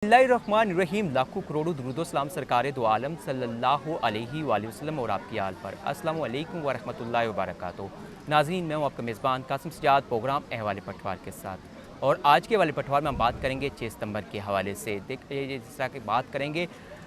बिस्मिल्लाहिर्रहमानिर्रहीम। लाखों करोड़ों दुरूदो सलाम सरकार दो आलम सल्लल्लाहु अलैहि वसल्लम और आपकी आल पर। अस्सलामु अलैकुम व रहमतुल्लाहि व बरकातुहू। नाज़रीन, मैं हूँ आपका मेज़बान कासिम सज्जाद, प्रोग्राम अहवाल पटवार के साथ। और आज के हवाले पटवार में हम बात करेंगे 6 सितंबर के हवाले से। देखिए, जिस तरह की बात करेंगे,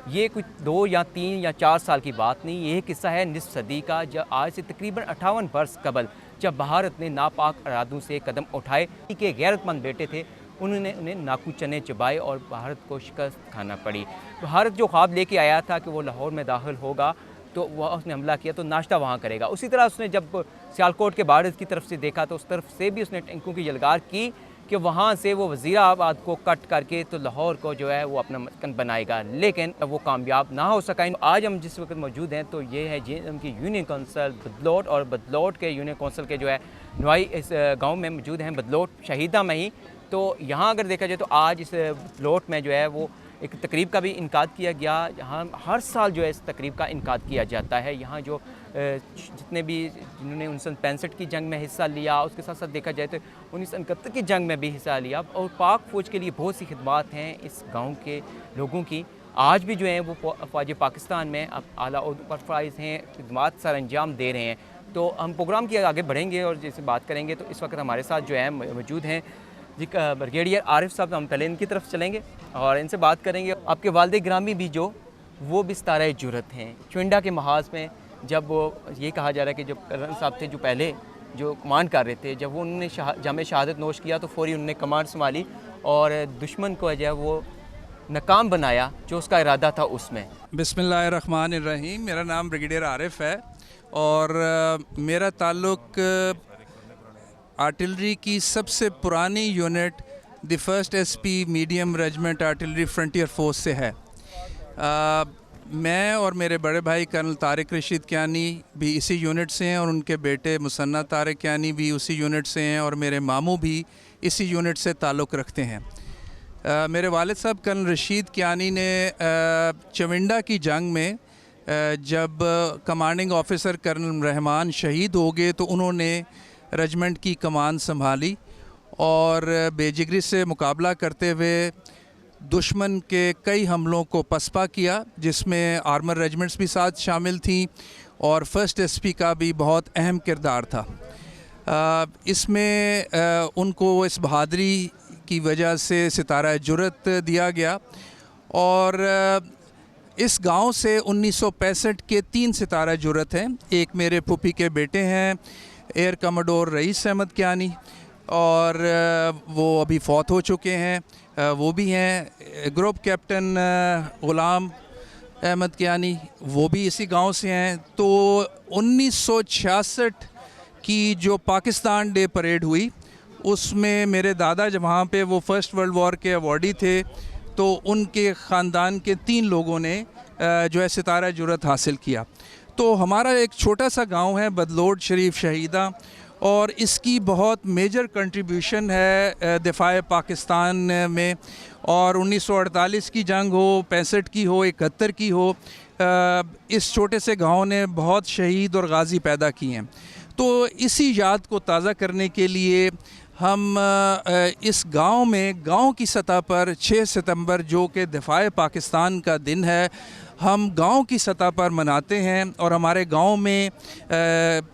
ये कुछ 2 या 3 या 4 साल की बात नहीं, ये किस्सा है निस्फ सदी का। जब आज से तकरीबन 58 वर्ष कबल जब भारत ने नापाक इरादों से कदम उठाए के गैरतमंद बेटे थे, उन्होंने उन्हें नाकू चने चबाए और भारत को शिकस्त खाना पड़ी। तो भारत जो ख्वाब लेके आया था कि वो लाहौर में दाखिल होगा, तो वह उसने हमला किया, तो नाश्ता वहाँ करेगा। उसी तरह उसने जब सियालकोट के बार्डर की तरफ से देखा, तो उस तरफ से भी उसने टैंकों की यलगार की कि वहाँ से वो वज़ीराबाद को कट करके तो लाहौर को जो है वो अपना मस्कन बनाएगा, लेकिन वो कामयाब ना हो सका। आज हम जिस वक्त मौजूद हैं, तो ये है जी उनकी यूनियन कौंसल बदलौट, और बदलौट के यूनियन कौंसल के जो है नुआई इस गाँव में मौजूद हैं, बदलौट शहीदा में ही। तो यहाँ अगर देखा जाए तो आज इस बदलौट में जो है वो एक तकरीब का भी इनकाद किया गया। यहाँ हर साल जो है इस तकरीब का इनकाद किया जाता है। यहाँ जो जितने भी जिन्होंने 1965 की जंग में हिस्सा लिया, उसके साथ साथ देखा जाए तो 1971 की जंग में भी हिस्सा लिया, और पाक फ़ौज के लिए बहुत सी खिदमात हैं इस गांव के लोगों की। आज भी जो हैं वो फ़ौज पाकिस्तान में अब आला ओहदों पर फाइज हैं, खिदमात सर अंजाम दे रहे हैं। तो हम प्रोग्राम की आगे बढ़ेंगे और जैसे बात करेंगे, तो इस वक्त हमारे साथ जो है मौजूद हैं जी ब्रिगेडियर आरिफ साहब। हम पहले इनकी तरफ चलेंगे और इनसे बात करेंगे। आपके वालिद ग्रामी भी जो वो भी सितारा जुरत हैं चुंडा के महाज में। जब ये कहा जा रहा है कि जब कर्नल साहब थे जो पहले जो कमांड कर रहे थे, जब वो उन्होंने जामे शहादत नोश किया, तो फौरी उन्होंने कमांड संभाली और दुश्मन को जो है वो नाकाम बनाया जो उसका इरादा था उसमें। बिस्मिल्लाहिर्रहमानिर्रहीम। मेरा नाम ब्रिगेडियर आरिफ है और मेरा ताल्लुक़ आर्टिलरी की सबसे पुरानी unit the first SP medium regiment artillery frontier force से है। मैं और मेरे बड़े भाई कर्नल तारिक रशीद कियानी भी इसी यूनिट से हैं और उनके बेटे मुसन्ना तारिक कियानी भी उसी यूनिट से हैं और मेरे मामू भी इसी यूनिट से ताल्लुक़ रखते हैं। मेरे वालिद साहब कर्नल रशीद कियानी ने चविंडा की जंग में जब कमांडिंग ऑफिसर कर्नल रहमान शहीद हो गए, तो उन्होंने रेजिमेंट की कमान संभाली और बेजिगरी से मुकाबला करते हुए दुश्मन के कई हमलों को पसपा किया, जिसमें आर्मर रेजिमेंट्स भी साथ शामिल थीं और फर्स्ट एसपी का भी बहुत अहम किरदार था। इसमें उनको इस बहादरी की वजह से सितारा जुरत दिया गया और इस गांव से 1965 के 3 सितारा जुरत हैं। एक मेरे फूफी के बेटे हैं air commodore rice Ahmad Kiani, और वो अभी फौत हो चुके हैं। वो भी हैं ग्रुप कैप्टन ग़ुलाम अहमद कियानी, वो भी इसी गांव से हैं। तो 1966 की जो पाकिस्तान डे परेड हुई, उसमें मेरे दादा जब वहाँ पे वो फ़र्स्ट वर्ल्ड वॉर के अवॉर्डी थे, तो उनके ख़ानदान के 3 लोगों ने जो है सितारा जुरत हासिल किया। तो हमारा एक छोटा सा गांव है बदलौट शरीफ शहीदा, और इसकी बहुत मेजर कंट्रीब्यूशन है दिफाए पाकिस्तान में। और 1948 की जंग हो, 65 की हो, 71 की हो, इस छोटे से गांव ने बहुत शहीद और गाजी पैदा किए हैं। तो इसी याद को ताज़ा करने के लिए हम इस गांव में गांव की सतह पर 6 सितंबर जो कि दिफाए पाकिस्तान का दिन है, हम गांव की सतह पर मनाते हैं। और हमारे गांव में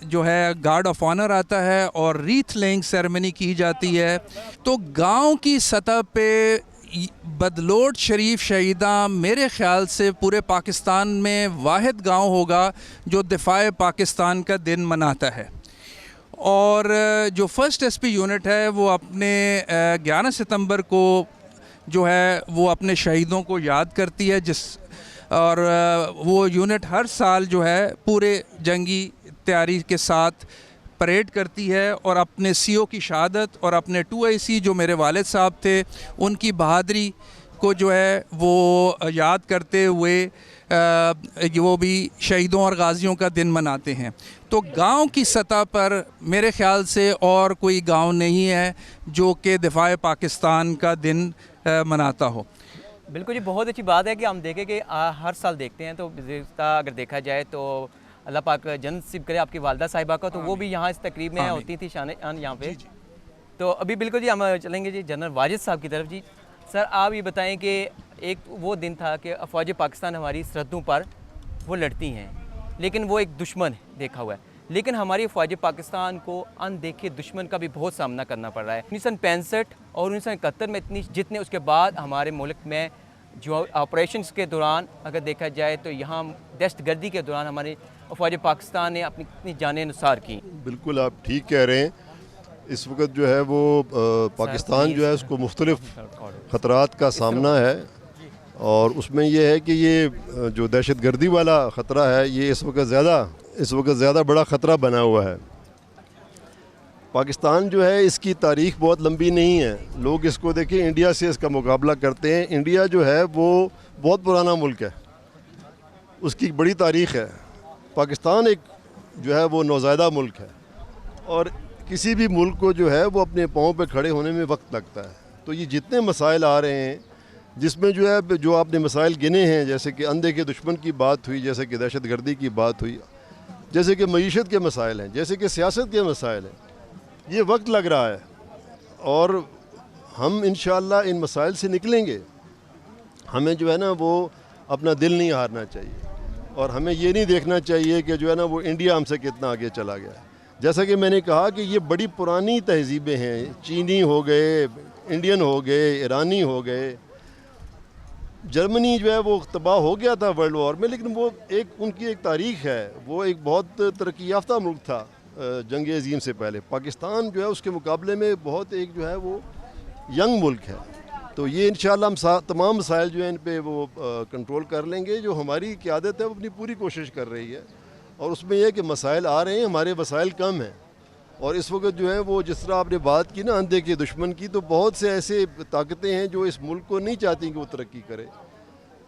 जो है गार्ड ऑफ ऑनर आता है और रीथ लेइंग सेरेमनी की जाती है। तो गांव की सतह पे बदलौट शरीफ शहीदा मेरे ख़्याल से पूरे पाकिस्तान में वाहिद गांव होगा जो दिफाए पाकिस्तान का दिन मनाता है। और जो फर्स्ट एसपी यूनिट है वो अपने 11 सितंबर को जो है वो अपने शहीदों को याद करती है, और वो यूनिट हर साल जो है पूरे जंगी तैयारी के साथ परेड करती है और अपने सीओ की शहादत और अपने 2IC जो मेरे वालिद साहब थे उनकी बहादरी को जो है वो याद करते हुए वो भी शहीदों और गाजियों का दिन मनाते हैं। तो गांव की सतह पर मेरे ख़्याल से और कोई गांव नहीं है जो कि दिफाए पाकिस्तान का दिन मनाता हो। बिल्कुल जी, बहुत अच्छी बात है कि हम देखें कि हर साल देखते हैं। तो अगर देखा जाए तो अल्लाह पाक जन्नत नसीब करे आपकी वालदा साहिबा का, तो वो भी यहाँ इस तकरीब में होती थी शान यहाँ पे। तो अभी बिल्कुल जी हम चलेंगे जी जनरल वाजिद साहब की तरफ। जी सर, आप ये बताएं कि एक वो दिन था कि फ़ौज पाकिस्तान हमारी सरहदों पर वो लड़ती हैं, लेकिन वो एक दुश्मन देखा हुआ है। लेकिन हमारी फ़ौज पाकिस्तान को अनदेखे दुश्मन का भी बहुत सामना करना पड़ रहा है। 1965 और 1971 में इतनी जितने उसके बाद हमारे मुल्क में जो ऑपरेशंस के दौरान अगर देखा जाए तो यहाँ दहशतगर्दी के दौरान हमारी फ़ौज पाकिस्तान ने अपनी कितनी जानें नुसार की। बिल्कुल आप ठीक कह रहे हैं। इस वक्त जो है वो पाकिस्तान जो है उसको मुख्तलिफ ख़तरात का सामना है, और उसमें यह है कि ये जो दहशतगर्दी वाला ख़तरा है ये इस वक्त ज़्यादा बड़ा ख़तरा बना हुआ है। पाकिस्तान जो है इसकी तारीख़ बहुत लंबी नहीं है। लोग इसको देखें, इंडिया से इसका मुकाबला करते हैं। इंडिया जो है वो बहुत पुराना मुल्क है, उसकी बड़ी तारीख़ है। पाकिस्तान एक जो है वो नौज़ायदा मुल्क है, और किसी भी मुल्क को जो है वो अपने पाँव पे खड़े होने में वक्त लगता है। तो ये जितने मसाइल आ रहे हैं, जिसमें जो है जो आपने मसाइल गिने हैं, जैसे कि अंधे के दुश्मन की बात हुई, जैसे कि दहशतगर्दी की बात हुई, जैसे कि मईशत के मसाइल हैं, जैसे कि सियासत के मसाइल हैं, ये वक्त लग रहा है और हम इंशाअल्लाह इन मसाइल से निकलेंगे। हमें जो है ना वो अपना दिल नहीं हारना चाहिए, और हमें ये नहीं देखना चाहिए कि जो है ना वो इंडिया हमसे कितना आगे चला गया है। जैसा कि मैंने कहा कि ये बड़ी पुरानी तहजीबें हैं, चीनी हो गए, इंडियन हो गए, ईरानी हो गए। जर्मनी जो है वो तबाह हो गया था वर्ल्ड वॉर में, लेकिन वो उनकी एक तारीख़ है, वो एक बहुत तरक्की याफ्ता मुल्क था जंग अज़ीम से पहले। पाकिस्तान जो है उसके मुकाबले में बहुत एक जो है वो यंग मुल्क है। तो ये इंशाअल्लाह हम तमाम मसाइल जो हैं इन पे वो कंट्रोल कर लेंगे। जो हमारी क़यादत है वो अपनी पूरी कोशिश कर रही है, और उसमें यह कि मसाइल आ रहे हैं, हमारे वसाइल कम हैं। और इस वक्त जो है वो जिस तरह आपने बात की ना अंधे के दुश्मन की, तो बहुत से ऐसे ताकतें हैं जो इस मुल्क को नहीं चाहती कि वो तरक्की करे,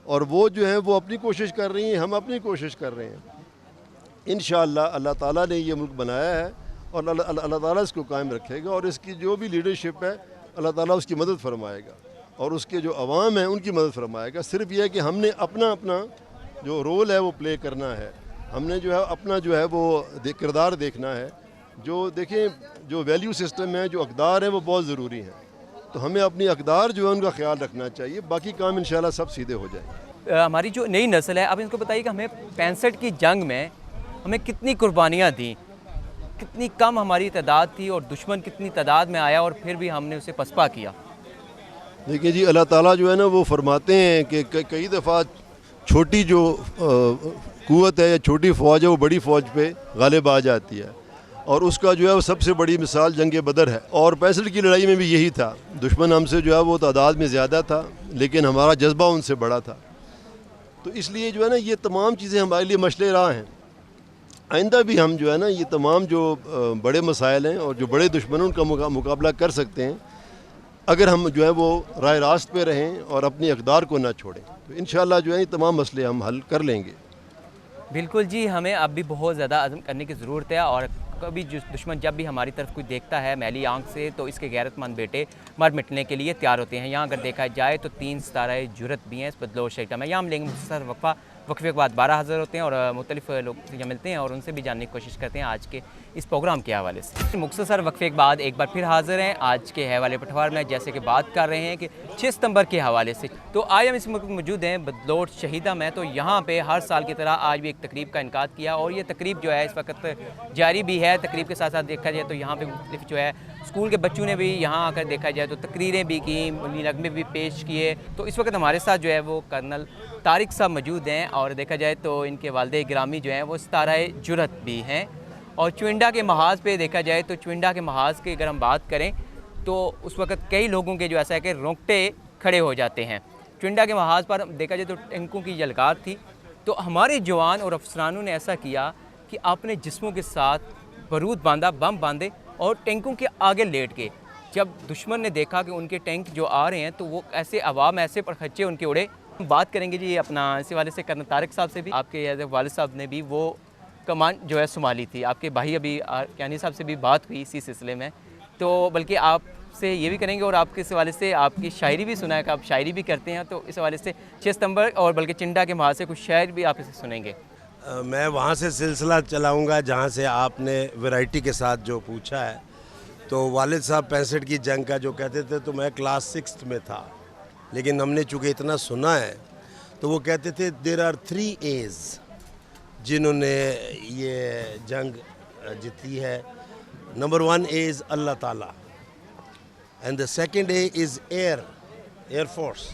और वो जो है वो अपनी कोशिश कर रही हैं, हम अपनी कोशिश कर रहे हैं। इंशाअल्लाह अल्लाह ताला ने ये मुल्क बनाया है, और अल्लाह ताला इसको कायम रखेगा, और इसकी जो भी लीडरशिप है अल्लाह ताला उसकी मदद फरमाएगा, और उसके जो अवाम हैं उनकी मदद फरमाएगा। सिर्फ यह है कि हमने अपना जो रोल है वो प्ले करना है। हमने जो है अपना जो है वो किरदार देखना है। जो देखें, जो वैल्यू सिस्टम है, जो अक़दार है, वो बहुत ज़रूरी है। तो हमें अपनी अक़दार जो है उनका ख्याल रखना चाहिए, बाकी काम इंशाअल्लाह सब सीधे हो जाएंगे। हमारी जो नई नस्ल है, अब इनको बताइए कि हमें 65 की जंग में हमें कितनी कुर्बानियाँ दी, कितनी कम हमारी तादाद थी और दुश्मन कितनी तादाद में आया, और फिर भी हमने उसे पसपा किया। देखिए जी, अल्लाह ताला जो है ना वो फरमाते हैं कि कई दफ़ा छोटी जो क़ुव्वत है या छोटी फ़ौज है वो बड़ी फ़ौज पे गालिब आ जाती है, और उसका जो है वो सबसे बड़ी मिसाल जंग बदर है। और 65 की लड़ाई में भी यही था। दुश्मन हमसे जो है वो तादाद में ज़्यादा था, लेकिन हमारा जज्बा उनसे बड़ा था। तो इसलिए जो है ना ये तमाम चीज़ें हमारे लिए मसले राह हैं। आइंदा भी हम जो है ना ये तमाम जो बड़े मसाइल हैं और जो बड़े दुश्मनों का मुकाबला कर सकते हैं, अगर हम जो है वो राह रास्त पे रहें और अपनी अक़दार को ना छोड़ें, तो इंशाअल्लाह जो है ये तमाम मसले हम हल कर लेंगे। बिल्कुल जी, हमें अब भी बहुत ज़्यादा अज़्म करने की ज़रूरत है, और कभी जो दुश्मन जब भी हमारी तरफ कोई देखता है मैली आंख से, तो इसके गैरतमंद बेटे मर मिटने के लिए तैयार होते हैं। यहाँ अगर देखा जाए तो 3 सितारे जुरत भी हैं इस बदलोश शेटा में। यहाँ हम लेंगे मुख्तसर वक्फा, वक्फे के बाद 12 हाज़िर होते हैं और मुख्तलिफ लोग से यहाँ मिलते हैं और उनसे भी जानने की कोशिश करते हैं आज के इस प्रोग्राम के हवाले से। मुख्तसर वक्फे के बाद एक बार फिर हाज़िर हैं आज के हवाले पठवार में, जैसे कि बात कर रहे हैं कि 6 सितंबर के हवाले से। तो आज हम इस वक्त मौजूद हैं बदलोट शहीदा में। तो यहाँ पे हर साल की तरह आज भी एक तकरीब का इनकाद किया, और ये तकरीब जो है इस वक्त जारी भी है। तकरीब के साथ साथ देखा जाए तो यहाँ पे मुख्तलिफ जो है स्कूल के बच्चों ने भी यहाँ आकर देखा जाए तो तकरीरें भी की, नगमे भी पेश किए। तो इस वक्त हमारे साथ जो है वो कर्नल तारिक साहब मौजूद हैं, और देखा जाए तो इनके वालिद गिरामी जो हैं वो सितारा जुरत भी हैं। और चुइंडा के महाज पे देखा जाए तो चुइंडा के महाज की अगर हम बात करें तो उस वक्त कई लोगों के जो ऐसा है कि रोंगटे खड़े हो जाते हैं। चुइंडा के महाज पर देखा जाए तो टैंकों की यलगार थी, तो हमारे जवान और अफसरानों ने ऐसा किया कि अपने जिस्मों के साथ बारूद बांधा, बम बांधे और टैंकों के आगे लेट गए। जब दुश्मन ने देखा कि उनके टैंक जो आ रहे हैं तो वो ऐसे अवाम ऐसे पर खच्चे उनके उड़े। बात करेंगे जी अपना इसी वाले से कर्नल तारिक साहब से भी। आपके वालिद साहब ने भी वो कमान जो है संभाली थी। आपके भाई अभी यानी साहब से भी बात हुई इसी सिलसिले में, तो बल्कि आपसे ये भी करेंगे और आपके इस हवाले से आपकी शायरी भी सुना है कि आप शायरी भी करते हैं, तो इस हवाले से 6 सितंबर और बल्कि चिंडा के महाज से कुछ शायर भी आप इसे सुनेंगे। मैं वहाँ से सिलसिला चलाऊँगा जहाँ से आपने वैरायटी के साथ जो पूछा है। तो वालिद साहब 65 की जंग का जो कहते थे, तो मैं क्लास 6th में था। लेकिन हमने चूँकि इतना सुना है तो वो कहते थे देयर आर 3 A's जिन्होंने ये जंग जीती है। Number 1 A is Allah Taala and the second A is air force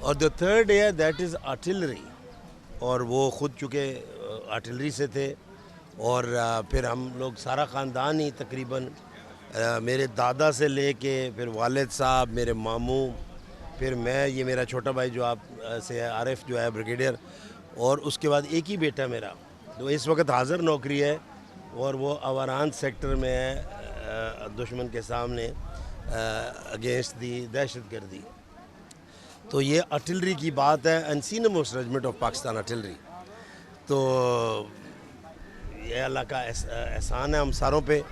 और the third A that is artillery. और वो ख़ुद चूँकि आर्टिलरी से थे और फिर हम लोग सारा ख़ानदान ही तकरीबन मेरे दादा से लेके फिर वालिद साहब, मेरे मामू, फिर मैं, ये मेरा छोटा भाई जो आप से है आरिफ जो है ब्रिगेडियर, और उसके बाद एक ही बेटा मेरा तो इस वक्त हाज़िर नौकरी है और वो अवारान सेक्टर में है दुश्मन के सामने अगेंस्ट दी दहशतगर्दी। तो ये आर्टिलरी की बात है, unseen most regiment of Pakistan artillery. तो ये अल्लाह का एहसान है हम सारों पे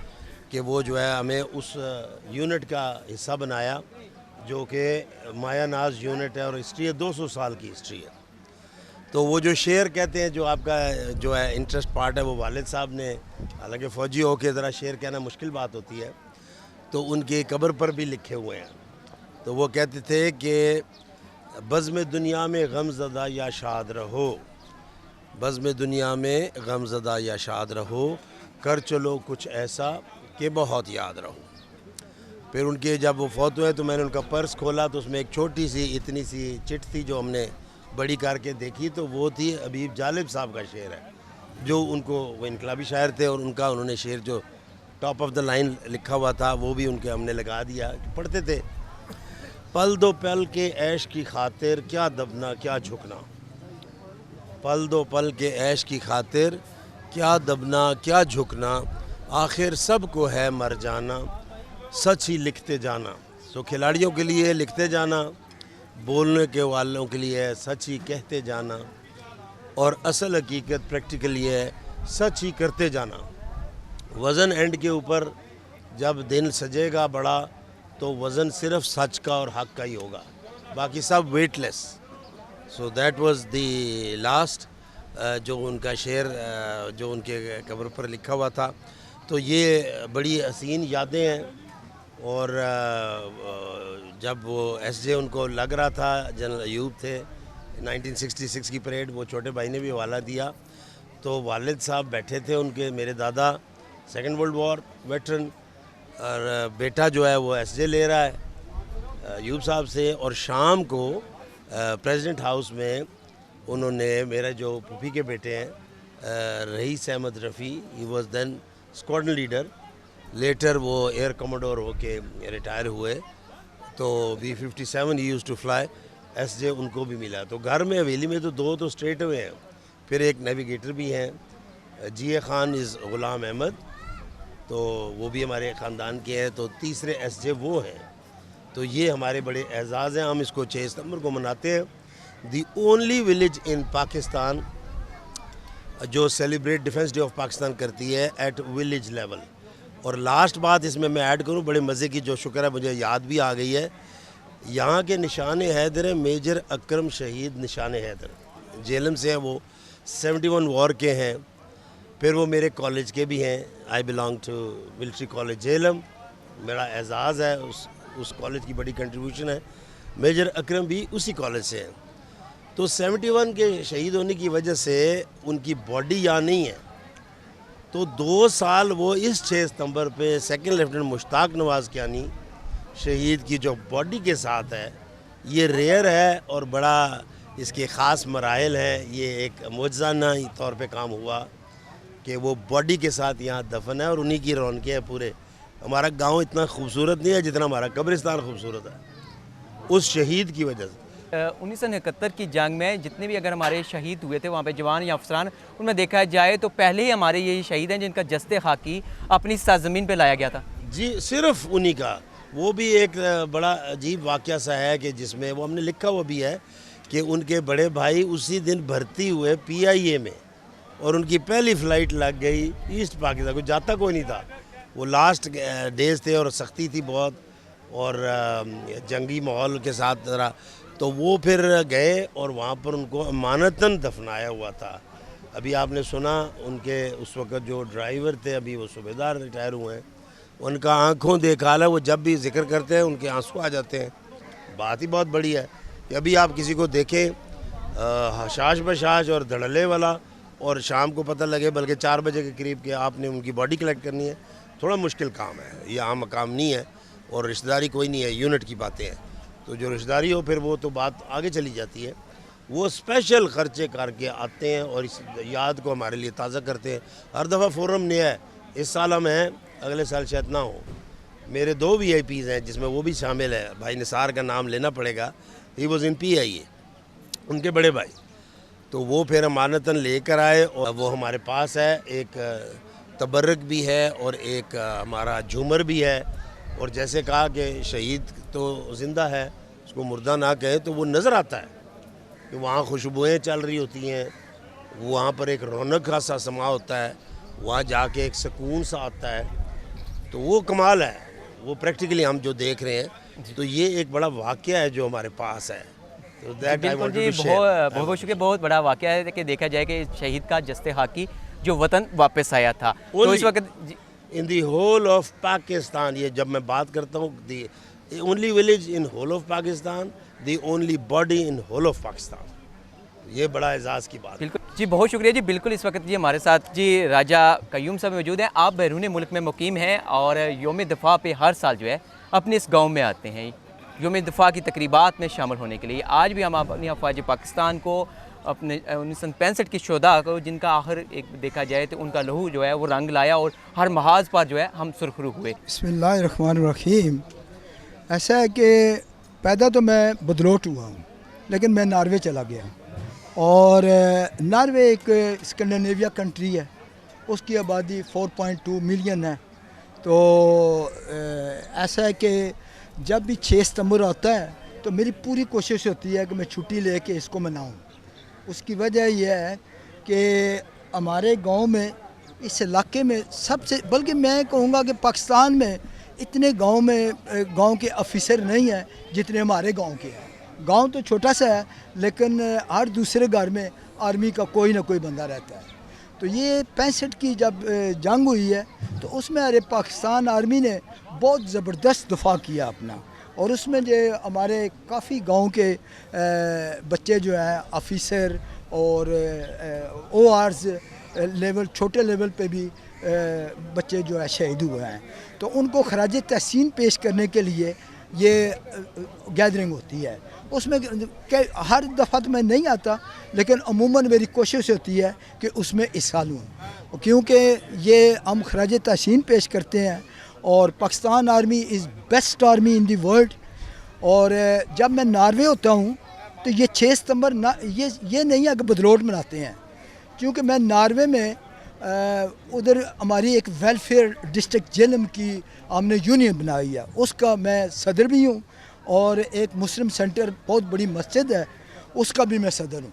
कि वो जो है हमें उस यूनिट का हिस्सा बनाया जो कि माया नाज यूनिट है और हिस्ट्री है, 200 साल की हिस्ट्री है। तो वो जो शेर कहते हैं जो आपका जो है इंटरेस्ट पार्ट है वो वालिद साहब ने, हालांकि फ़ौजी हो के ज़रा शेर कहना मुश्किल बात होती है, तो उनकी कब्र पर भी लिखे हुए हैं। तो वो कहते थे कि बज़्म दुनिया में गमज़दा या शाद रहो, बज़्म दुनिया में गमज़दा या शाद रहो, कर चलो कुछ ऐसा कि बहुत याद रहो। फिर उनके जब वो फौत हुए तो मैंने उनका पर्स खोला तो उसमें एक छोटी सी इतनी सी चिट थी जो हमने बड़ी करके देखी, तो वो थी हबीब जालिब साहब का शेर है जो उनको, वो इनकलाबी शायर थे और उनका उन्होंने शेर जो टॉप ऑफ द लाइन लिखा हुआ था वो भी उनके हमने लगा दिया, पढ़ते थे। पल दो पल के ऐश की खातिर क्या दबना क्या झुकना, पल दो पल के ऐश की खातिर क्या दबना क्या झुकना, आखिर सबको है मर जाना, सच ही लिखते जाना। तो खिलाड़ियों के लिए लिखते जाना, बोलने के वालों के लिए सच ही कहते जाना, और असल हकीकत प्रैक्टिकल ये है सच ही करते जाना। वज़न एंड के ऊपर जब दिन सजेगा बड़ा तो वज़न सिर्फ सच का और हक का ही होगा, बाकी सब weightless. So that was the last जो उनका शेर जो उनके कब्र पर लिखा हुआ था। तो ये बड़ी हसीन यादें हैं। और जब वो एसजे उनको लग रहा था, जनरल अयूब थे, 1966 की परेड, वो छोटे भाई ने भी हवाला दिया, तो वालिद साहब बैठे थे उनके, मेरे दादा सेकेंड वर्ल्ड वॉर वेटरन, और बेटा जो है वो एसजे ले रहा है अयूब साहब से। और शाम को प्रेसिडेंट हाउस में उन्होंने मेरे जो पुफी के बेटे हैं Raees Ahmed Rafi, he was then squadron leader, later वो एयर कमोडोर होके रिटायर हुए, तो B-57 he used to fly, SJ उनको भी मिला। तो घर में हवेली में तो 2 तो स्ट्रेट हुए हैं, फिर एक नेविगेटर भी हैं, GA खान इज़ ग़ुलाम अहमद, तो वो भी हमारे ख़ानदान के हैं, तो तीसरे एसजे वो हैं। तो ये हमारे बड़े एजाज़ हैं। हम इसको 6 सितंबर को मनाते हैं। The only village in Pakistan जो celebrate Defence Day of Pakistan करती है एट विलेज लेवल। और लास्ट बात इसमें मैं ऐड करूं, बड़े मज़े की, जो शुक्र है मुझे याद भी आ गई है, यहाँ के निशान हैदर है मेजर अकरम शहीद निशान हैदर, जेलम से हैं वो, 71 वॉर के हैं। फिर वो मेरे कॉलेज के भी हैं, I belong to military college Jhelum, मेरा एजाज़ है, उस कॉलेज की बड़ी कंट्रीब्यूशन है। मेजर अकरम भी उसी कॉलेज से हैं। तो 71 के शहीद होने की वजह से उनकी बॉडी यहाँ नहीं है, तो 2 साल वो इस 6 सितंबर पे सेकंड लेफ्टिनेंट मुश्ताक नवाज़ कियानी शहीद की जो बॉडी के साथ है, ये रेयर है और बड़ा इसके ख़ास मराहिल हैं। ये एक मुआज़ाना तौर पे काम हुआ कि वो बॉडी के साथ यहाँ दफन है और उन्हीं की रौनकें हैं पूरे। हमारा गांव इतना खूबसूरत नहीं है जितना हमारा कब्रिस्तान खूबसूरत है उस शहीद की वजह से। 1971 की जंग में जितने भी अगर हमारे शहीद हुए थे वहाँ पे जवान या अफसरान, उनमें देखा जाए तो पहले ही हमारे ये शहीद हैं जिनका जस्ते खाकी अपनी सरज़मीन पे लाया गया था। जी, सिर्फ उन्हीं का। वो भी एक बड़ा अजीब वाक़या सा है कि जिसमें वो हमने लिखा हुआ भी है कि उनके बड़े भाई उसी दिन भर्ती हुए PIA में और उनकी पहली फ़्लाइट लग गई ईस्ट पाकिस्तान, कोई जाता कोई नहीं था। वो लास्ट डेज थे और सख्ती थी बहुत और जंगी माहौल के साथ ज़रा, तो वो फिर गए और वहाँ पर उनको अमानतन दफनाया हुआ था। अभी आपने सुना उनके उस वक़्त जो ड्राइवर थे, अभी वो सूबेदार रिटायर हुए हैं, उनका आँखों देखा है, वो जब भी जिक्र करते हैं उनके आंसू आ जाते हैं। बात ही बहुत बड़ी है कि अभी आप किसी को देखें हशाश बशाश और धड़ल्ले वाला, और शाम को पता लगे बल्कि 4 बजे के करीब कि आपने उनकी बॉडी कलेक्ट करनी है, थोड़ा मुश्किल काम है। ये आम काम नहीं है और रिश्तेदारी कोई नहीं है, यूनिट की बातें हैं। तो जो रिश्तेदारी हो फिर वो तो बात आगे चली जाती है। वो स्पेशल खर्चे करके आते हैं और इस याद को हमारे लिए ताज़ा करते हैं। हर दफ़ा फोरम नया है, इस साल हम हैं, अगले साल शायद ना हो। मेरे 2 VIPs हैं जिसमें वो भी शामिल है, भाई निसार का नाम लेना पड़ेगा, ही वॉज इन PIA, उनके बड़े भाई। तो वो फिर अमानतन लेकर आए और वो हमारे पास है। एक तबर्रक भी है और एक हमारा झूमर भी है। और जैसे कहा कि शहीद तो ज़िंदा है, उसको मुर्दा ना कहे, तो वो नज़र आता है कि वहाँ खुशबुएँ चल रही होती हैं, वहाँ पर एक रौनक का सा समा होता है, वहाँ जाके एक सुकून सा आता है। तो वो कमाल है, वो प्रैक्टिकली हम जो देख रहे हैं। तो ये एक बड़ा वाक़या है जो हमारे पास है। तो बिल्कुल जी, बहुत बहुत शुक्रिया। बहुत बड़ा वाक़या है कि देखा जाए कि शहीद का जस्ते हाकी जो वतन वापस आया था, तो इस वक्त in the whole of Pakistan, ये जब मैं बात करता हूँ, the only village in whole of Pakistan, the only body in whole of Pakistan, ये बड़ा एजाज़ की बात। बिल्कुल जी, बहुत शुक्रिया जी। बिल्कुल इस वक्त जी हमारे साथ जी राजा कयूम साहब मौजूद हैं। आप बैरून मुल्क में मुकीम हैं और योम दफ़ा पे हर साल जो है अपने इस गाँव में आते हैं योम दफ़ा की तकरीबात में शामिल होने के लिए। आज भी हम अपनी अफवाज पाकिस्तान को अपने 1965 की शोधा को, जिनका आखिर एक देखा जाए तो उनका लहू जो है वो रंग लाया और हर महाज पर जो है हम सुरखरू हुए। बिस्मिल्लाहिर्रहमानिर्रहीम। ऐसा है कि पैदा तो मैं बदलोट हुआ हूँ, लेकिन मैं नॉर्वे चला गया और नॉर्वे एक स्कैंडिनेविया कंट्री है, उसकी आबादी 4.2 मिलियन है। तो ऐसा है कि जब भी 6 सितंबर आता है तो मेरी पूरी कोशिश होती है कि मैं छुट्टी लेके इसको मनाऊं। उसकी वजह यह है कि हमारे गांव में, इस इलाके में सबसे, बल्कि मैं कहूँगा कि पाकिस्तान में इतने गांव के ऑफिसर नहीं हैं जितने हमारे गांव के हैं। गांव तो छोटा सा है, लेकिन हर दूसरे घर में आर्मी का कोई ना कोई बंदा रहता है। तो ये 65 की जब जंग हुई है तो उसमें अरे पाकिस्तान आर्मी ने बहुत ज़बरदस्त दफा किया अपना, और उसमें जो हमारे काफ़ी गांव के बच्चे जो हैं ऑफिसर और ORs लेवल, छोटे लेवल पे भी बच्चे जो है शहीद हुए हैं। तो उनको खराज तहसीन पेश करने के लिए ये गैदरिंग होती है। उसमें हर दफ़ा तो मैं नहीं आता, लेकिन अमूमन मेरी कोशिश होती है कि उसमें हिस्सा लूँ, क्योंकि ये हम खराज तहसीन पेश करते हैं। और Pakistan army is best army in the world. और जब मैं नॉर्वे होता हूँ तो ये 6 सितंबर ना, ये नहीं है कि बदलोट मनाते हैं, क्योंकि मैं नॉर्वे में उधर हमारी एक वेलफेयर डिस्ट्रिक्ट जेलम की हमने यूनियन बनाई है, उसका मैं सदर भी हूँ, और एक मुस्लिम सेंटर बहुत बड़ी मस्जिद है उसका भी मैं सदर हूँ।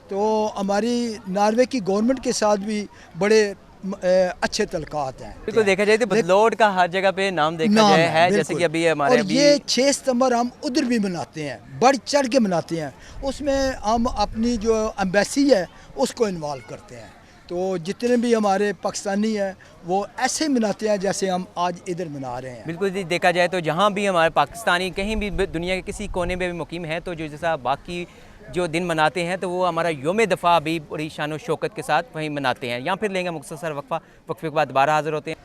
तो हमारी नॉर्वे की गवर्नमेंट के साथ भी बड़े अच्छे तलकात हैं। बिल्कुल देखा जाए तो बदलौट का हर जगह पे नाम देखा जाए है, जैसे कि अभी हमारे और ये 6 सितंबर हम उधर भी मनाते हैं, बढ़ चढ़ के मनाते हैं। उसमें हम अपनी जो एम्बेसी है उसको इन्वॉल्व करते हैं। तो जितने भी हमारे पाकिस्तानी हैं वो ऐसे मनाते हैं जैसे हम आज इधर मना रहे हैं। बिल्कुल जी, देखा जाए तो जहाँ भी हमारे पाकिस्तानी कहीं भी दुनिया के किसी कोने में भी मुकीम है, तो जो जैसा बाकी जो दिन मनाते हैं तो वो हमारा योम दफ़ा भी बड़ी शान और शौकत के साथ वहीं मनाते हैं। यहाँ फिर लेंगे मुख्तसर वक्फे के बाद दोबारा हाज़िर होते हैं।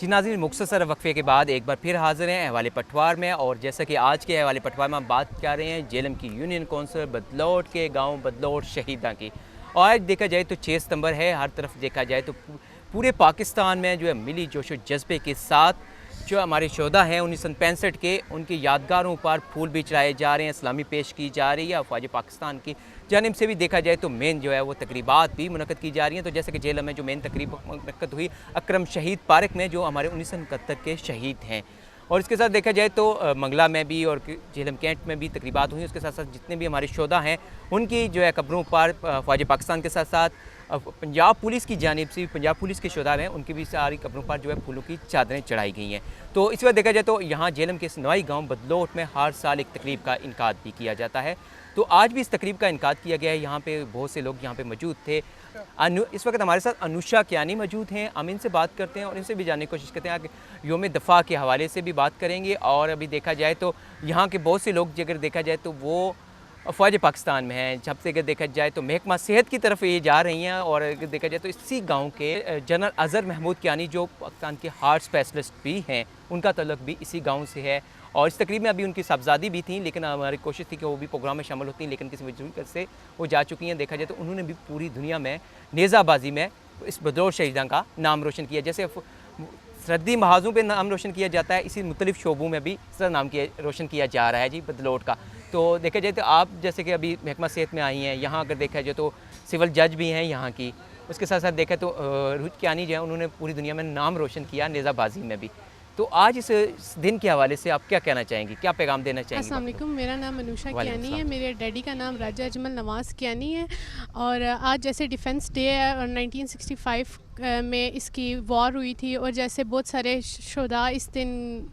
जी नाज़रीन, मुख्तसर वक्फे के बाद एक बार फिर हाज़िर हैं अहवाल पटवार में, और जैसा कि आज के अहवाल पटवार में हम बात कर रहे हैं जेलम की यूनियन कौंसिल बदलौट के गाँव बदलौट शहीदा की। और आज देखा जाए तो 6 सितंबर है, हर तरफ देखा जाए तो पूरे पाकिस्तान में जो है मिली जोश व जज्बे के साथ जो हमारे शोधा हैं 1965 के, उनकी यादगारों पर फूल भी चढ़ाए जा रहे हैं, इस्लामी पेश की जा रही है। अफवाज पाकिस्तान की जानिब से भी देखा जाए तो मेन जो है वो तकरीबात भी मुनक़्क़द की जा रही हैं। तो जैसे कि जेलम में जो मेन तकरीब मुनक़्क़द हुई अकरम शहीद पार्क में, जो हमारे 1971 के शहीद हैं, और इसके साथ देखा जाए तो मंगला में भी और जेलम कैंट में भी तकरीबात हुई। उसके साथ साथ जितने भी हमारे शोधा हैं उनकी जो है कब्रों पर फ़ौज पाकिस्तान के साथ साथ पंजाब पुलिस की जानिब से, पंजाब पुलिस के शोधा हैं, उनकी भी सारी कब्रों पर जो है फूलों की चादरें चढ़ाई गई हैं। तो इस बार देखा जाए तो यहाँ जेलम के नवाई गाँव बदलौट में हर साल एक तकरीब का इनकाद भी किया जाता है। तो आज भी इस तकरीब का इनकाद किया गया है। यहाँ पे बहुत से लोग यहाँ पे मौजूद थे। इस वक्त हमारे साथ अनुषा कियानी मौजूद हैं। हम इनसे बात करते हैं और इनसे भी जानने की कोशिश करते हैं कि योम दफ़ा के हवाले से भी बात करेंगे। और अभी देखा जाए तो यहाँ के बहुत से लोग अगर देखा जाए तो वो फ़ौज पाकिस्तान में हैं। जब से अगर देखा जाए तो महकमा सेहत की तरफ ये जा रही हैं। और अगर देखा जाए तो इसी गांव के जनरल अज़हर महमूद कियानी जो पाकिस्तान के हार्ट स्पेशलिस्ट भी हैं, उनका तल्लुक़ भी इसी गांव से है। और इस तकरीब में अभी उनकी साहबजादी भी थी, लेकिन हमारी कोशिश थी कि वो भी प्रोग्राम में शामिल होती हैं, लेकिन किसी वजह से वो जा चुकी हैं। देखा जाए तो उन्होंने भी पूरी दुनिया में नेज़ाबाजी में इस बदौर शहीदां का नाम रोशन किया। जैसे सरहदी महाजों पे नाम रोशन किया जाता है, इसी मुख्तलिफ शोबों में भी इस तरह नाम रोशन किया जा रहा है जी बदलौट का। तो देखा जाए तो आप जैसे कि अभी महकमा सेहत में आई हैं, यहाँ अगर देखा जाए तो सिविल जज भी हैं यहाँ की। उसके साथ साथ देखा तो रुच कियानी जो है उन्होंने पूरी दुनिया में नाम रोशन किया नेज़ाबाजी में भी। तो आज इस दिन के हवाले से आप क्या कहना चाहेंगी, क्या पैगाम देना चाहेंगी? अस्सलाम वालेकुम, मेरा नाम अनुषा वालेकुम कियानी है। सलाम। मेरे डैडी का नाम राजा अजमल नवाज़ कियानी है। और आज जैसे डिफेंस डे है और 1965 में इसकी वॉर हुई थी, और जैसे बहुत सारे शुहदा इस दिन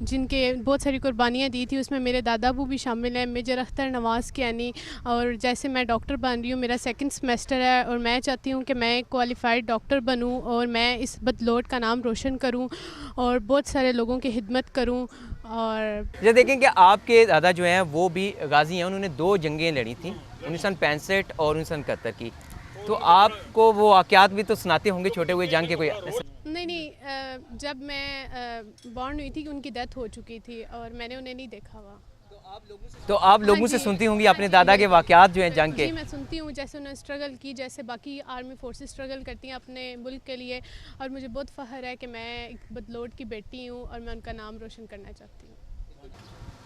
जिनके बहुत सारी कुर्बानियाँ दी थी, उसमें मेरे दादा अबू भी शामिल हैं, मेजर अख्तर नवाज़ कियानी। और जैसे मैं डॉक्टर बन रही हूँ, मेरा सेकंड सेमेस्टर है और मैं चाहती हूँ कि मैं क्वालिफाइड डॉक्टर बनूँ और मैं इस बदलौट का नाम रोशन करूँ और बहुत सारे लोगों की खिदमत करूँ। और ये देखें कि आपके दादा जो हैं वो भी गाजी हैं, उन्होंने 2 जंगें लड़ी थी, 1965 और 1971 की। तो आपको वो वाक़यात भी तो सुनाते होंगे छोटे हुए जंग के कोई? नहीं, जब मैं बॉर्न हुई थी उनकी डेथ हो चुकी थी और मैंने उन्हें नहीं देखा हुआ। तो आप लोगों हाँ से जी, सुनती होंगी हाँ अपने जी, दादा के वाक़यात जो हैं जंग के? जी मैं सुनती हूँ, जैसे उन्होंने स्ट्रगल की, जैसे बाकी आर्मी फोर्सेस स्ट्रगल करती हैं अपने मुल्क के लिए। और मुझे बहुत फ़ख्र है कि मैं एक बदलौट की बेटी हूँ और मैं उनका नाम रोशन करना चाहती हूँ।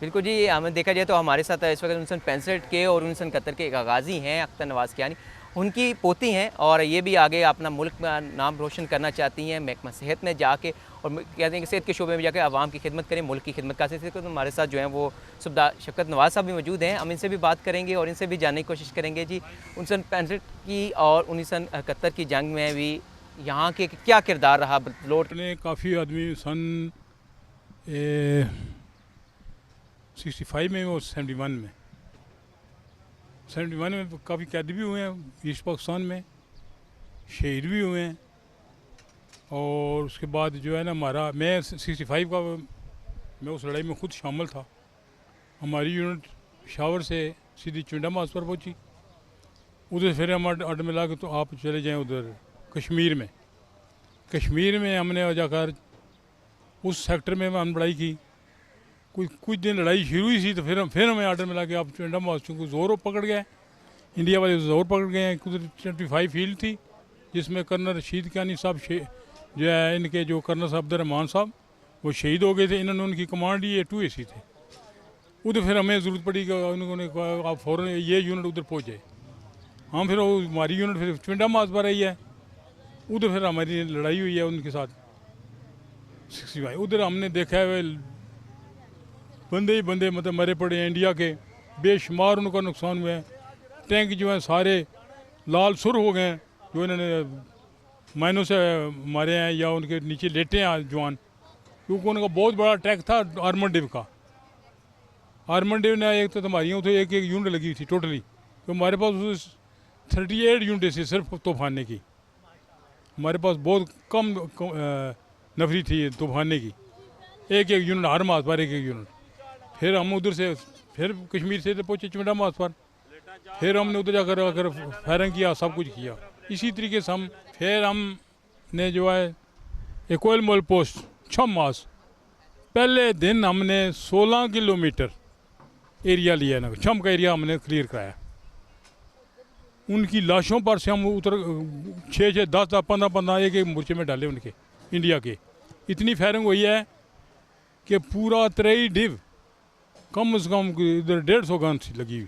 बिल्कुल जी, हमें देखा जाए तो हमारे साथ इस वक्त 1965 के और 1971 के एक गाजी हैं अख्तर नवाज़ कियानी, उनकी पोती हैं और ये भी आगे अपना मुल्क का नाम रोशन करना चाहती हैं महकमा सेहत में जाके, और कहते हैं कि सेहत के शोबे में जाकर आवाम की खिदमत करें, मुल्क की खिदमत कर सकते। तो हमारे साथ जो हैं वो सुबदा शफ़क़त नवाज़ साहब भी मौजूद हैं। हम इनसे भी बात करेंगे और इनसे भी जानने की कोशिश करेंगे जी 1965 की और 1971 की जंग में भी यहाँ के क्या किरदार रहा बदलौट? ने काफ़ी आदमी सन 65 में और 71 में काफ़ी कैदी भी हुए हैं ईस्ट पाकिस्तान में, शहीद भी हुए हैं। और उसके बाद जो है ना मैं 65 का मैं उस लड़ाई में खुद शामिल था। हमारी यूनिट पेशावर से सीधी चुंडा मास पर पहुंची, उधर फिर हम अड्ड मिला के तो आप चले जाएं उधर कश्मीर में हमने जाकर उस सेक्टर में हम लड़ाई की। कुछ दिन लड़ाई शुरू हुई थी तो फिर हमें आर्डर मिला कि आप चुंडा मास को ज़ोर पकड़ गए, इंडिया वाले ज़ोर पकड़ गए हैं। उधर 25 फील्ड थी जिसमें कर्नल रशीद कियानी साहब जो है इनके जो कर्नल साहब अब्दुर्रहमान साहब वो शहीद हो गए थे। इन्होंने उनकी कमांड ली 2 AC थे। उधर फिर हमें ज़रूरत पड़ी कि उन्होंने कहा आप फ़ौरन ये यूनिट उधर पहुँचे। हम फिर वो हमारी यूनिट फिर चुंडा मास पर आई है, उधर फिर हमारी लड़ाई हुई है उनके साथ 65। उधर हमने देखा है बंदे ही बंदे मतलब मरे पड़े हैं इंडिया के, बेशुमार उनका नुकसान हुआ है। टैंक जो है सारे लाल सुर हो गए हैं जो इन्होंने माइनों से मारे हैं या उनके नीचे लेटे हैं जवान, क्योंकि उनका बहुत बड़ा अटैक था आर्मड डिव का। आर्मड डिव ने एक तो हमारी तो एक यूनिट लगी थी टोटली, तो हमारे पास 38 यूनिट थी सिर्फ तूफाने की। हमारे पास बहुत कम नफरी थी तूफाने की, एक यूनिट हर मास पर एक यूनिट। फिर हम उधर से फिर कश्मीर से पहुँचे चुंडा मास पर, फिर हमने उधर जाकर फायरिंग किया, सब कुछ किया। इसी तरीके से हमने जो है एक ऑयल मोल पोस्ट छम मास, पहले दिन हमने 16 किलोमीटर एरिया लिया ना, छम का एरिया हमने क्लियर कराया। उनकी लाशों पर से हम उतर 6, 10, 15 एक मोर्चे में डाले उनके इंडिया के। इतनी फायरिंग हुई है कि पूरा तराई डिव कम से कम इधर 150 गन लगी हुई।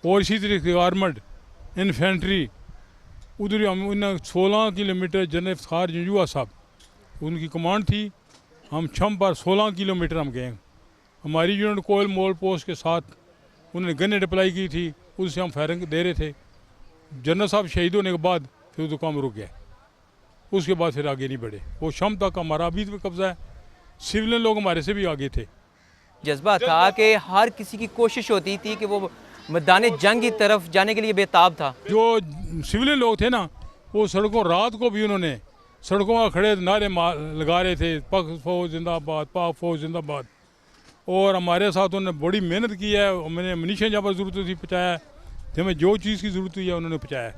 और इसी तरीके से आर्मड इन्फेंट्री उधर हम 16 किलोमीटर जनरल इफ्तार जंजुआ साहब उनकी कमांड थी। हम छम पर 16 किलोमीटर हम गए। हमारी यूनिट कोयल मोल पोस्ट के साथ उन्होंने गन्ने अप्लाई की थी, उससे हम फायरिंग दे रहे थे। जनरल साहब शहीद होने के बाद फिर तो काम रुक गया, उसके बाद फिर आगे नहीं बढ़े। वो शम तक हमारा अभी भी कब्जा है। सिविलियन लोग हमारे से भी आगे थे, जज्बा था कि हर किसी की कोशिश होती थी कि वो मैदान जंग की तरफ जाने के लिए बेताब था। जो सिविलियन लोग थे ना, वो सड़कों रात को भी उन्होंने सड़कों में खड़े नारे लगा रहे थे, पाक फौज जिंदाबाद, पाक फौज जिंदाबाद। और हमारे साथ उन्होंने बड़ी मेहनत की है। मैंने मनीषा जहाँ पर ज़रूरत थी पहुँचाया, हमें जो चीज़ की ज़रूरत हुई है उन्होंने पहुँचाया।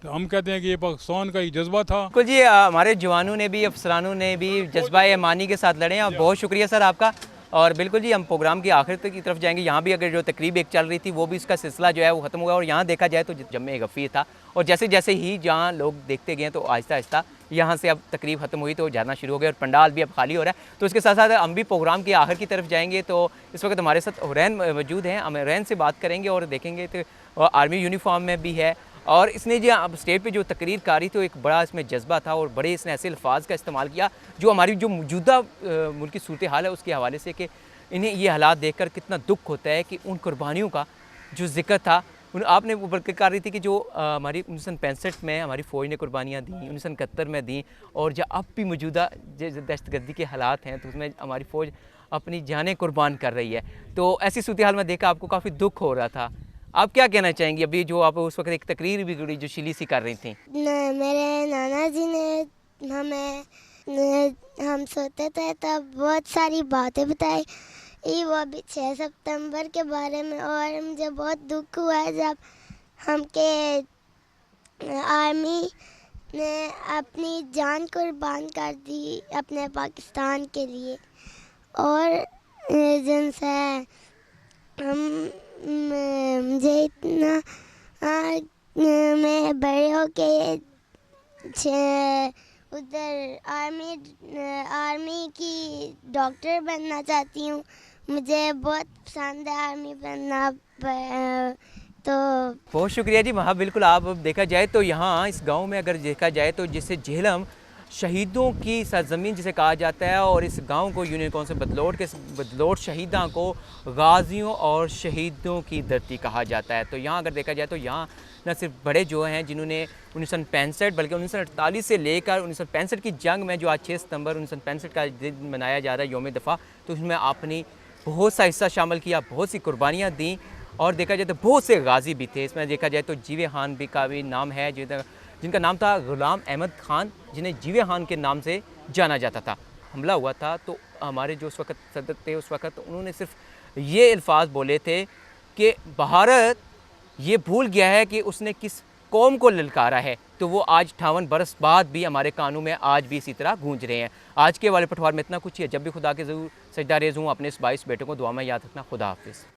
तो हम कहते हैं कि ये पाकिस्तान का एक जज्बा था। बिल्कुल जी, हमारे जवानों ने भी, अफसरानों ने भी जज्बा ईमानी के साथ लड़े हैं और बहुत शुक्रिया सर आपका। और बिल्कुल जी, हम प्रोग्राम की आखिर तक की तरफ जाएंगे। यहाँ भी अगर जो तकरीब एक चल रही थी वो भी इसका सिलसिला जो है वो ख़त्म हुआ। और यहाँ देखा जाए तो जम्मे गफ़ीर था, और जैसे जैसे ही जहाँ लोग देखते गए तो आहिस्ता आहिस्ता यहाँ से अब तकरीब ख़त्म हुई तो जाना शुरू हो गया और पंडाल भी अब खाली हो रहा है। तो इसके साथ साथ हम भी प्रोग्राम की आखिर की तरफ जाएंगे। तो इस वक्त हमारे साथ हुरैन मौजूद हैं, हम हुरैन से बात करेंगे और देखेंगे तो आर्मी यूनिफॉर्म में भी है। और इसने जो अब स्टेज पे जो तकरीर कारी तो एक बड़ा इसमें जज्बा था और बड़े इसने ऐसे अल्फाज का इस्तेमाल किया जो हमारी जो मौजूदा मुल्क की सूरत हाल है उसके हवाले से, कि इन्हें ये हालात देखकर कितना दुख होता है कि उन कुर्बानियों का जो जिक्र था आपने ऊपर कर रही थी कि जो हमारी 1965 में हमारी फ़ौज ने कुर्बानियाँ दी, 1971 में दी, और जो अब भी मौजूदा दहशतगर्दी के हालात हैं तो उसमें हमारी फ़ौज अपनी जानें कुर्बान कर रही है। तो ऐसी सूरत हाल में देखा आपको काफ़ी दुख हो रहा था। आप क्या कहना चाहेंगी अभी जो आप उस वक्त एक तकरीर भी गुड़ी जो शिली सी कर रही थी? मेरे नाना जी ने हम सोते थे तब बहुत सारी बातें बताई, वो अभी 6 सितंबर के बारे में। और मुझे बहुत दुख हुआ है जब हमके आर्मी ने अपनी जान कुर्बान कर दी अपने पाकिस्तान के लिए। और जिनसे हम मुझे इतना मैं बड़े हो के उधर आर्मी की डॉक्टर बनना चाहती हूँ। मुझे बहुत पसंद है आर्मी बनना। तो बहुत शुक्रिया जी। वहाँ बिल्कुल आप देखा जाए तो यहाँ इस गांव में अगर देखा जाए तो जिसे झेलम शहीदों की सरजमीन जिसे कहा जाता है, और इस गांव को यूनिकॉर्न से बदलौट शहीदा को गाजियों और शहीदों की धरती कहा जाता है। तो यहाँ अगर देखा जाए तो यहाँ न सिर्फ बड़े जो हैं जिन्होंने 1965 बल्कि 1948 से लेकर 1965 की जंग में जो आज 6 सितंबर 1965 का दिन मनाया जा रहा है यौम दफ़ा, तो उसमें आपने बहुत सा हिस्सा शामिल किया, बहुत सी कुर्बानियाँ दी। और देखा जाए तो बहुत से गाजी भी थे। इसमें देखा जाए तो जीवे खान भी का भी नाम है जिनका नाम था गुलाम अहमद खान, जिन्हें जीवे खान के नाम से जाना जाता था। हमला हुआ था तो हमारे जो उस वक्त सदर थे उस वक्त उन्होंने सिर्फ ये अल्फाज बोले थे कि भारत ये भूल गया है कि उसने किस कौम को ललकारा है। तो वो आज 58 बरस बाद भी हमारे कानों में आज भी इसी तरह गूंज रहे हैं। आज के वाले पटवार में इतना कुछ ही है। जब भी खुदा के ज़रूर सजदा रेज़ हूँ, अपने इस 22 बेटों को दुआ में याद रखना। खुदा हाफिज़।